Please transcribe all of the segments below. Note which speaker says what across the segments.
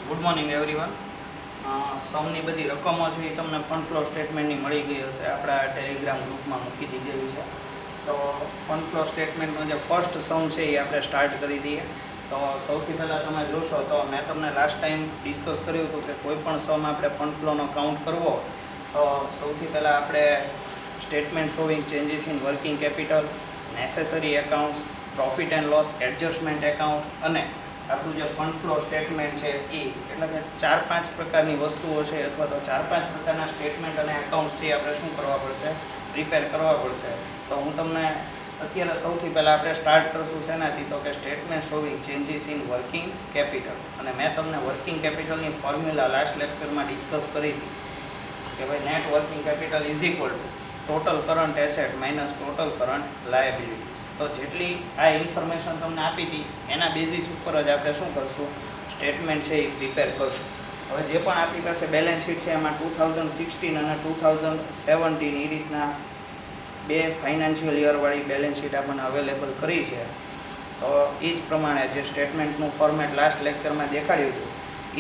Speaker 1: Good morning everyone. સૌની બધી રકમો છે એ તમને ફંડ ફ્લો સ્ટેટમેન્ટની મળી ગઈ હશે. આપણા ટેલિગ્રામ ગ્રુપમાં મૂકી દીધેલી છે. તો ફંડ ફ્લો સ્ટેટમેન્ટનો જે ફર્સ્ટ સમ છે એ આપણે સ્ટાર્ટ કરી દઈએ. તો સૌથી પહેલાં તમે જોશો તો મેં તમને લાસ્ટ ટાઈમ ડિસ્કસ કર્યું હતું કે કોઈ પણ સમ આપણે ફંડ ફ્લોનો કાઉન્ટ કરવો તો સૌથી પહેલાં આપણે statement showing changes in working capital, necessary accounts, profit and loss adjustment account અને આપણું જે ફંડ ફ્લો સ્ટેટમેન્ટ છે એ એટલે કે 4-5 પ્રકારની વસ્તુઓ છે અથવા તો 4-5 પ્રકારના સ્ટેટમેન્ટ અને એકાઉન્ટ્સ છે આપણે શું કરવા પડશે, પ્રિપેર કરવા પડશે. તો હું તમને અત્યારે સૌથી પહેલાં આપણે સ્ટાર્ટ કરશું શેનાથી, તો કે statement showing changes in working capital. અને મેં તમને વર્કિંગ કેપિટલની ફોર્મ્યુલા લાસ્ટ લેક્ચરમાં ડિસ્કસ કરી હતી કે ભાઈ net working capital is equal to total current asset minus total current liabilities. તો જેટલી આ ઇન્ફોર્મેશન તમને આપી હતી એના બેઝિસ ઉપર જ આપણે શું કરશું, સ્ટેટમેન્ટ છે એ પ્રિપેર કરશું. હવે જે પણ આપણી પાસે બેલેન્સ શીટ છે એમાં 2016 અને 2017 એ રીતના બે ફાઇનાન્શિયલ યરવાળી બેલેન્સ શીટ આપણને અવેલેબલ કરી છે. તો એ જ પ્રમાણે જે સ્ટેટમેન્ટનું ફોર્મેટ લાસ્ટ લેક્ચરમાં દેખાડ્યું હતું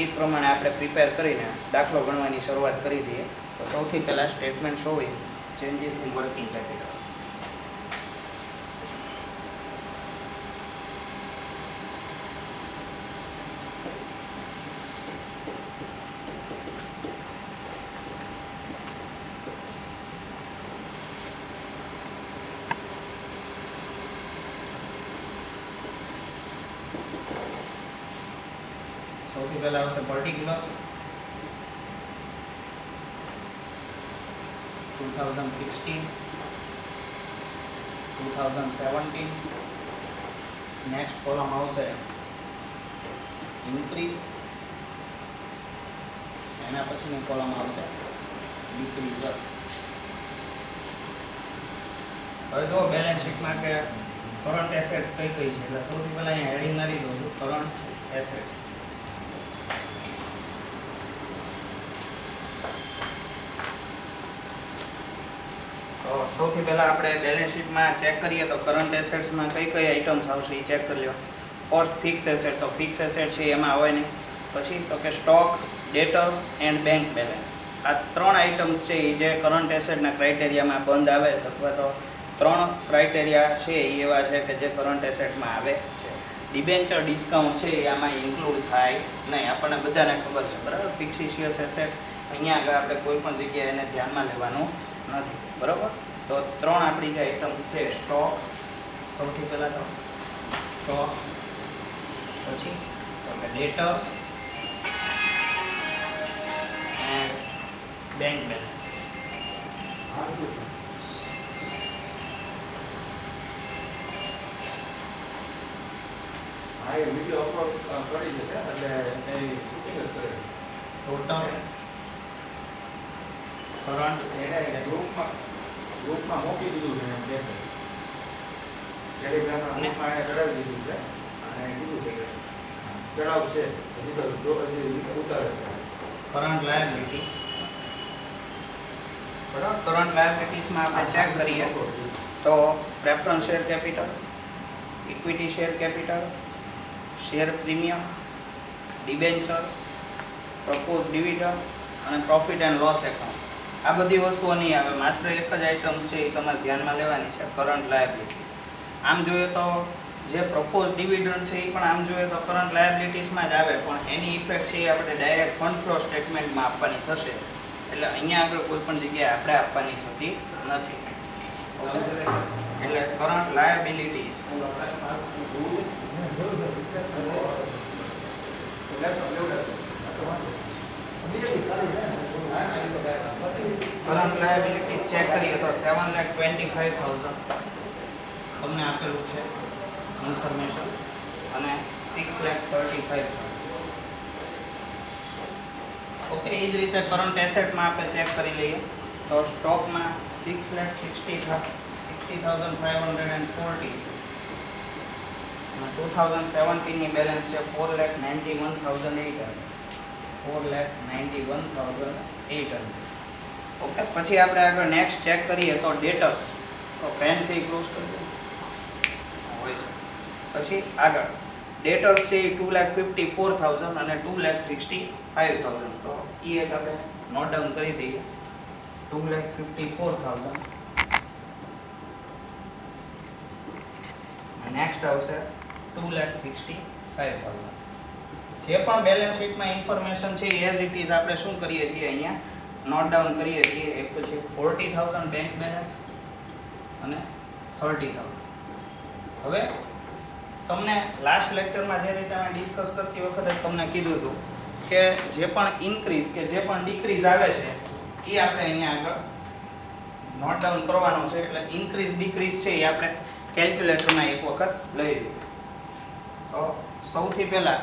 Speaker 1: એ જ પ્રમાણે આપણે પ્રિપેર કરીને દાખલો ગણવાની શરૂઆત કરી દઈએ. તો સૌથી પહેલાં statement showing changes in working capital. સૌથી પહેલા આવશે પર્ટિક્યુલર્સ 2016, 2017. નેક્સ્ટ કોલમ આવશે ઇન્ક્રીઝ, એના પછીની કોલમ આવશે ડિક્રીઝ. હવે જો બેલેન્સ શીટમાં કે કરંટ એસેટ્સ કઈ કઈ છે, એટલે સૌથી પહેલાં અહીંયા હેડિંગ મારી દઉં છું કરંટ એસેટ્સ. તો સૌથી પહેલાં આપણે બેલેન્સ શીટમાં ચેક કરીએ તો કરંટ એસેટ્સમાં કઈ કઈ આઇટમ્સ આવશે એ ચેક કરી લો. ફર્સ્ટ ફિક્સ એસેટ, તો ફિક્સ એસેટ છે એમાં આવે નહીં. પછી તો કે સ્ટોક, ડેટર્સ એન્ડ બેંક બેલેન્સ. આ ત્રણ આઇટમ્સ છે એ જે કરંટ એસેટના ક્રાઇટેરિયામાં બંધ આવે છે, અથવા તો ત્રણ ક્રાઇટેરિયા છે એ એવા છે કે જે કરંટ એસેટમાં આવે છે. ડિબેન્ચર ડિસ્કાઉન્ટ છે એ આમાં ઇન્ક્લુડ થાય નહીં. આપણને બધાને ખબર છે બરાબર, ફિક્સિશિયસ એસેટ અહીંયા આગળ આપણે કોઈ પણ જગ્યાએ એને ધ્યાનમાં લેવાનું નથી બરાબર. તો ત્રણ આપણી જે આઇટમ્સ છે, સ્ટોક સૌથી પહેલાં તો સ્ટોક, પછી તો કે ડેટર્સ એન્ડ બેંક બેલેન્સ.
Speaker 2: હા, એ વિડીયો અપલોડ કરી દેશે એટલે એ શૂટિંગ જ કરે.
Speaker 1: ટોટલ કરંટ
Speaker 2: એને ગ્રુપમાં મોકલી દીધું છે એમ કહે છે. ટેલિગ્રામના ગ્રુપમાં એને ચડાવી દીધું છે અને કીધું છે કે ચડાવશે, હજી તો હજી ઉતારે છે.
Speaker 1: Current liabilities. બરાબર, કરંટ લાયબિલિટીઝમાં આપણે ચેક કરીએ તો preference share capital, equity share capital, share premium, debentures, propose dividend અને પ્રોફિટ એન્ડ લોસ એકાઉન્ટ. આ બધી વસ્તુઓ નહીં આવે. માત્ર એક જ આઇટમ છે એ તમારે ધ્યાનમાં લેવાની છે, કરંટ લાયબિલિટીઝ. આમ જોઈએ તો જે પ્રપોઝ ડિવિડન્ડ છે એ પણ આમ જોઈએ તો કરંટ લાયબિલિટીઝમાં જ આવે, પણ એની ઇફેક્ટ છે એ આપણે ડાયરેક્ટ ફંડ ફ્લો સ્ટેટમેન્ટમાં આપવાની થશે. એટલે અહીંયા આગળ કોઈ પણ જગ્યાએ આપણે આપવાની થતી નથી. ઓકે, એટલે current liabilities current liabilities check કરીએ તો 7,25,000 તમને આપેલું છે ઇન્ફોર્મેશન અને 6,35,000. ઓકે, એ જ રીતે કરંટ એસેટમાં આપણે ચેક કરી લઈએ તો સ્ટોકમાં 6,60,540 અને 2017ની બેલેન્સ છે 4,91,800. 4,91,800. ઓકે, પછી આપણે આગળ નેક્સ્ટ ચેક કરીએ તો ડેટર્સ. તો ફેન છે એ ક્લોઝ કરી દો હોય છે. પછી આગળ ડેટર્સ છે એ 2,54,000 અને 2,65,000. તો એ એક આપણે નોટ ડાઉન કરી દઈએ. 2,54,000. નેક્સ્ટ આવશે 2,65,000. જે પણ બેલેન્સ શીટમાં ઇન્ફોર્મેશન છે એઝ ઇટ ઇઝ આપણે શું કરીએ છીએ અહીંયા નોટ ડાઉન કરીએ છીએ. એક પછી 40,000 બેંક બેલેન્સ અને 30,000. હવે તમને લાસ્ટ લેક્ચરમાં જે રીતે અમે ડિસ્કસ કરતી વખતે તમને કીધું હતું કે જે પણ ઇન્ક્રીઝ કે જે પણ ડિક્રીઝ આવે છે એ આપણે અહીંયા આગળ નોટ ડાઉન કરવાનો છે. એટલે ઇન્ક્રીઝ ડિક્રીઝ છે એ આપણે કેલ્ક્યુલેટરમાં એક વખત લઈ લઈએ. તો સૌથી પહેલાં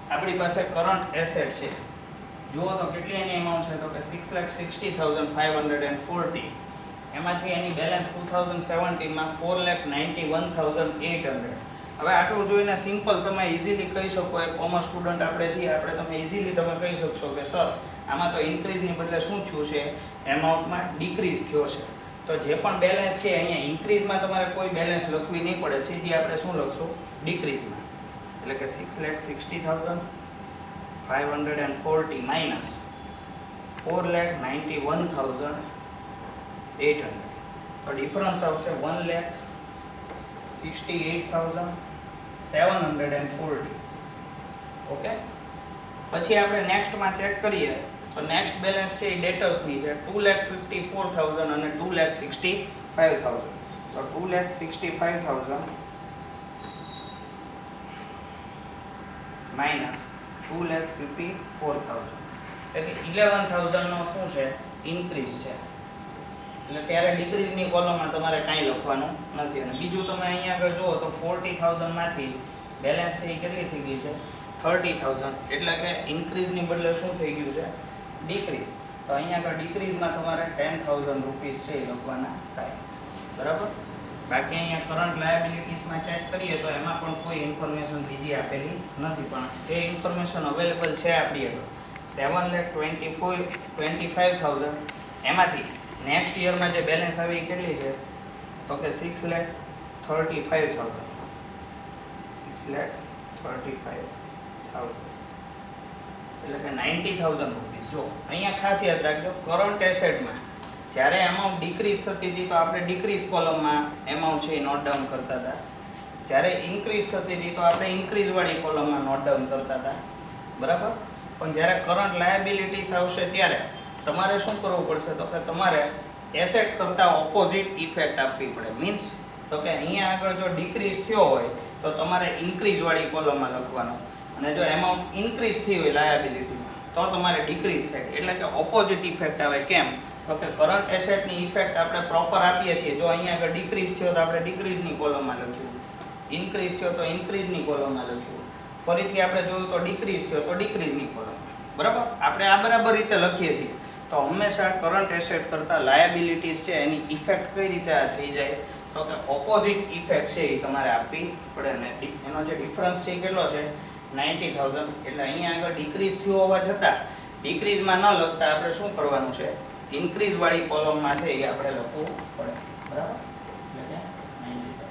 Speaker 1: આપણી પાસે કરંટ એસેટ છે. જુઓ તો કેટલી એની અમાઉન્ટ છે તો કે 6,60,540. એમાંથી એની બેલેન્સ 2017માં 4,91,800. હવે આટલું જોઈને સિમ્પલ તમે ઇઝીલી કહી શકો એક કોમર્સ સ્ટુડન્ટ આપણે છીએ આપણે તમે ઇઝીલી તમે કહી શકશો કે સર આમાં તો ઇન્ક્રીઝની બદલે શું થયું છે એમાઉન્ટમાં ડિક્રીઝ થયો છે. તો જે પણ બેલેન્સ છે અહીંયા ઇન્ક્રીઝમાં તમારે કોઈ બેલેન્સ લખવી નહીં પડે. સીધી આપણે શું લખશું ડિક્રીઝમાં. એટલે કે 6,60,540 માઇનસ 4,91,800. તો ડિફરન્સ આવશે 1,68,740. ઓકે. પછી આપણે નેક્સ્ટમાં ચેક કરીએ તો નેક્સ્ટ બેલેન્સ છે એ ડેટર્સની છે 2,54,000 અને 2,65,000. તો 2,65,000 માઇનસ 2,54,000 એટલે કે 11,000 નો શું છે ઇન્ક્રીઝ છે. એટલે ત્યારે ડિક્રીઝની કોલમમાં તમારે કાંઈ લખવાનું નથી. અને બીજું તમે અહીંયા આગળ જુઓ તો 40,000 માંથી બેલેન્સ છે એ કેટલી થઈ ગઈ છે 30,000. એટલે કે ઇન્ક્રીઝની બદલે શું થઈ ગયું છે ડિક્રીઝ. તો અહીંયા આગળ ડિક્રીઝમાં તમારે 10,000 રૂપીસ છે એ લખવાના થાય. બરાબર. બાકી અહીંયા કરંટ લાયબિલિટીઝમાં ચેક કરીએ તો એમાં પણ કોઈ ઇન્ફોર્મેશન બીજી આપેલી નથી. પણ જે ઇન્ફોર્મેશન અવેલેબલ છે આપણી આગળ 7,25,000 એમાંથી નેક્સ્ટ યરમાં જે બેલેન્સ આવી એ કેટલી છે તો કે 6,35,000. 6,35,000 એટલે કે 90,000 રૂપીસ. જો અહીંયા ખાસ યાદ રાખજો કરંટ એસેટમાં જ્યારે એમાઉન્ટ ડિક્રીઝ થતી હતી તો આપણે ડિક્રીઝ કોલમમાં એમાઉન્ટ છે એ નોટ ડાઉન કરતા હતા. જ્યારે ઇન્ક્રીઝ થતી હતી તો આપણે ઇન્ક્રીઝવાળી કોલમમાં નોટ ડાઉન કરતા હતા. બરાબર. પણ જ્યારે કરંટ લાયબિલિટીઝ આવશે ત્યારે તમારે શું કરવું પડશે તો કે તમારે એસેટ કરતાં ઓપોઝિટ ઇફેક્ટ આપવી પડે. મીન્સ તો કે અહીંયા આગળ જો ડિક્રીઝ થયો હોય તો તમારે ઇન્ક્રીઝવાળી કોલમમાં લખવાનું અને જો એમાઉન્ટ ઇન્ક્રીઝ થઈ હોય લાયબિલિટીમાં તો તમારે ડિક્રીઝ થાય. એટલે કે ઓપોઝિટ ઇફેક્ટ આવે. કેમ તો કે કરંટ એસેટની ઇફેક્ટ આપણે પ્રોપર આપીએ છીએ. જો અહીંયા આગળ ડિક્રીઝ થયો તો આપણે ડિક્રીઝની કોલમમાં લખ્યું, ઇન્ક્રીઝ થયો તો ઇન્ક્રીઝની કોલમમાં લખ્યું, ફરીથી આપણે જોયું તો ડિક્રીઝ થયો તો ડિક્રીઝની કોલમમાં. બરાબર. આપણે આ બરાબર રીતે લખીએ છીએ. તો હંમેશા કરંટ એસેટ કરતાં લાયબિલિટીઝ છે એની ઇફેક્ટ કઈ રીતે આ થઈ જાય તો કે ઓપોઝિટ ઇફેક્ટ છે એ તમારે આપવી પડે. અને એનો જે ડિફરન્સ છે એ કેટલો છે 90,000. એટલે અહીંયા આગળ ડિક્રીઝ થયો હોવા છતાં ડિક્રીઝમાં ન લખતા આપણે શું કરવાનું છે ઇન્ક્રીઝવાળી કોલમમાં છે એ આપણે લખવું પડે. બરાબર. એટલે કે 90,000.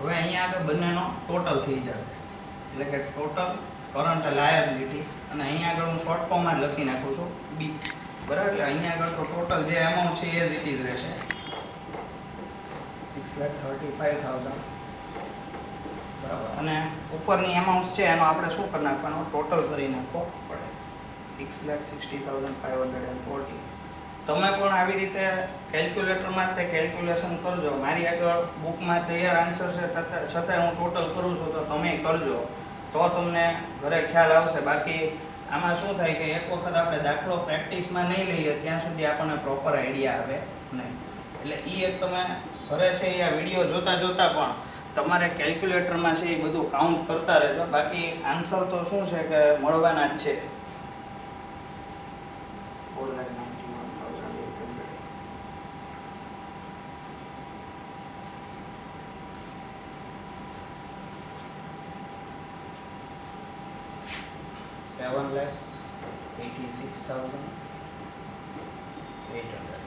Speaker 1: હવે અહીંયા આગળ બંનેનો ટોટલ થઈ જશે. એટલે કે ટોટલ કરંટ લાયબિલિટીઝ અને અહીંયા આગળ હું શોર્ટ ફોર્મમાં જ લખી નાખું છું બી. બરાબર. એટલે અહીંયા આગળ તો ટોટલ જે એમાઉન્ટ છે એઝ ઇટ ઇઝ રહેશે 6,35,000. બરાબર. અને ઉપરની એમાઉન્ટ છે એનો આપણે શું કરી નાખવાનો ટોટલ કરી નાખવો પડે 6,60,540. તમે પણ આવી રીતે કેલ્ક્યુલેટરમાં તે કેલ્ક્યુલેશન કરજો. મારી આગળ બુકમાં તૈયાર આન્સર છે છતાંય હું ટોટલ કરું છું તો તમે કરજો તો તમને ઘરે ખ્યાલ આવશે. બાકી આમાં શું થાય કે એક વખત આપણે દાખલો પ્રેક્ટિસમાં નહીં લઈએ ત્યાં સુધી આપણને પ્રોપર આઈડિયા આવે નહીં. એટલે એ એક તમે ઘરે છે એ આ વિડીયો જોતાં જોતાં પણ તમારે કેલ્ક્યુલેટરમાં છે એ બધું કાઉન્ટ કરતા રહેજો. બાકી આન્સર તો શું છે કે મળવાના જ છે. 4,91,800. 7,86,800.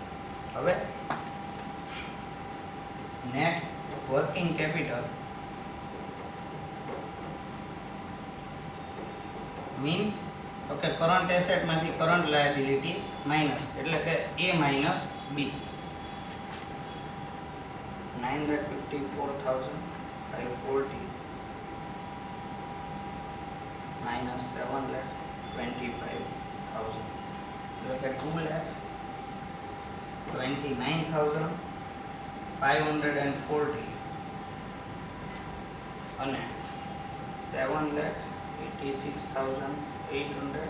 Speaker 1: હવે નેટ વર્કિંગ કેપિટલ મીન્સ તો કે કરંટ એસેટમાંથી કરંટ લાયબિલિટીઝ માઇનસ, એટલે કે A માઇનસ B. 954,540 minus 7,25,000, એટલે કે 2,29,540 અને 7,86,800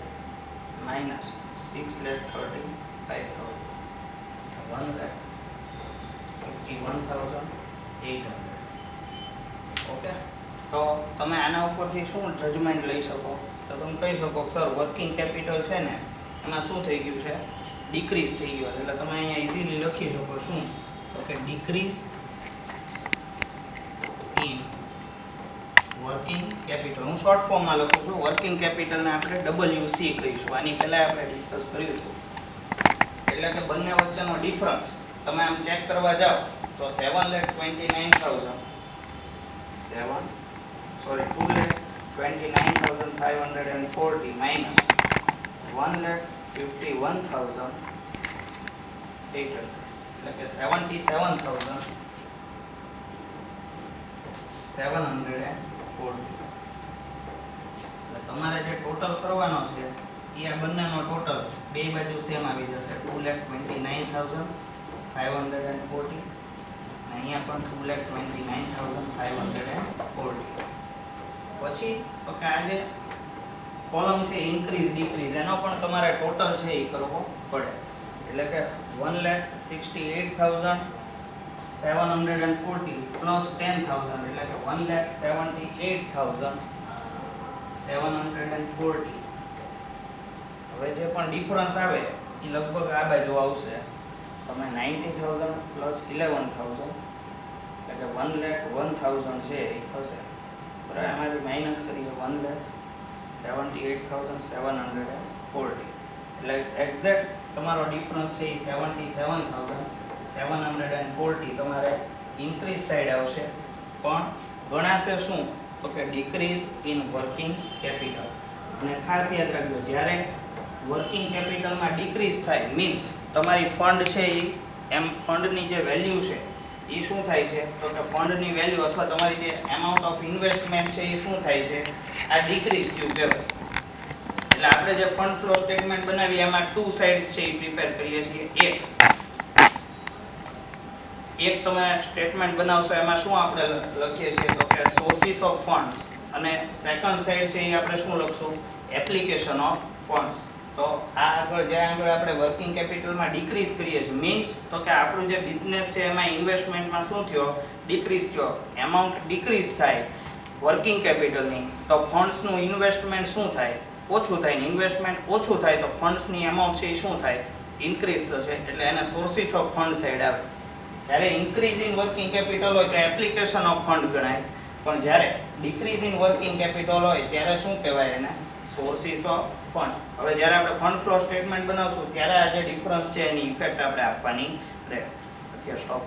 Speaker 1: minus 6,35,000, 1,51,800. ઓકે, તો તમે આના ઉપરથી શું જજમેન્ટ લઈ શકો? તો તમે કહી શકો કે સર વર્કિંગ કેપિટલ છે ને એમાં શું થઈ ગયું છે? ડિક્રીઝ થઈ ગયું. એટલે તમે અહીંયા ઇઝીલી લખી શકો શું? તો કે ડિક્રીઝ ઇન વર્કિંગ કેપિટલ. હું શોર્ટ ફોર્મમાં લખું છું. વર્કિંગ કેપિટલને આપણે WC કહીશું. આની પહેલાં આપણે ડિસ્કસ કર્યું હતું. એટલે કે બંને વચ્ચેનો ડિફરન્સ તમે આમ ચેક કરવા જાઓ તો 2,29,540 minus 1,51,800, એટલે કે 77,740. એટલે તમારે જે ટોટલ કરવાનો છે એ આ બંનેનો ટોટલ બે બાજુ સેમ આવી જશે. 2,29,540 અને અહીંયા પણ 2,29,540. પછી તો કે આ જે કોલમ છે ઇન્ક્રીઝ ડિક્રીઝ એનો પણ તમારે ટોટલ છે એ કરવો પડે. એટલે કે 1,68,740 પ્લસ 10,000, એટલે કે 1,78,740. હવે જે પણ ડિફરન્સ આવે એ લગભગ આ બાજુ આવશે. તમે 90,000 પ્લસ 11,000, એટલે કે 1,01,000 છે એ થશે. બરાબર, આમાંથી માઇનસ કરીએ 1,78,740. એટલે એક્ઝેક્ટ તમારો ડિફરન્સ છે એ 77,740 તમારે ઇન્ક્રીઝ સાઈડ આવશે. પણ ગણાશે શું? તો કે ડિક્રીઝ ઇન વર્કિંગ કેપિટલ. અને ખાસ યાદ રાખજો, જ્યારે વર્કિંગ કેપિટલમાં ડિક્રીઝ થાય મીન્સ તમારી ફંડ છે એમ ફંડની જે વેલ્યુ છે એ શું થાય છે? તો કે ફંડની વેલ્યુ અથવા તમારી જે એમાઉન્ટ ઓફ ઇન્વેસ્ટમેન્ટ છે એ શું થાય છે? આ ડિક્રીઝ થયું કહેવાય. એટલે આપણે જે ફંડ ફ્લો સ્ટેટમેન્ટ બનાવીએ એમાં ટુ સાઇડ્સ છે એ પ્રિપેર કરીએ છીએ. એક તમે સ્ટેટમેન્ટ બનાવશો એમાં શું આપણે લખીએ છીએ? તો કે સોર્સિસ ઓફ ફંડ્સ, અને સેકન્ડ સાઇડ છે એ આપણે શું લખશું? Application of funds. તો આ આગળ આપણે વર્કિંગ કેપિટલમાં ડિક્રીઝ કરીએ છીએ મીન્સ તો કે આપણું જે બિઝનેસ છે એમાં ઇન્વેસ્ટમેન્ટમાં શું થયો? ડિક્રીઝ થયો. એમાઉન્ટ ડિક્રીઝ થાય વર્કિંગ કેપિટલની તો ફંડ્સનું ઇન્વેસ્ટમેન્ટ શું થાય? ઓછું થાય. ને ઇન્વેસ્ટમેન્ટ ઓછું થાય તો ફંડ્સની એમાઉન્ટ છે એ શું થાય? ઇન્ક્રીઝ થશે. એટલે એને સોર્સિસ ઓફ ફંડ સાઈડ આવે. જ્યારે ઇન્ક્રીઝ ઇન વર્કિંગ કેપિટલ હોય તો એપ્લિકેશન ઓફ ફંડ ગણાય, પણ જ્યારે ડિક્રીઝ ઇન વર્કિંગ કેપિટલ હોય ત્યારે શું કહેવાય? એને સોર્સિસ ઓફ ફંડ. હવે જ્યારે આપણે ફંડ ફ્લો સ્ટેટમેન્ટ બનાવશું ત્યારે આ જે ડિફરન્સ છે એની ઇફેક્ટ આપણે આપવાની રહે. અત્યારે સ્ટોપ.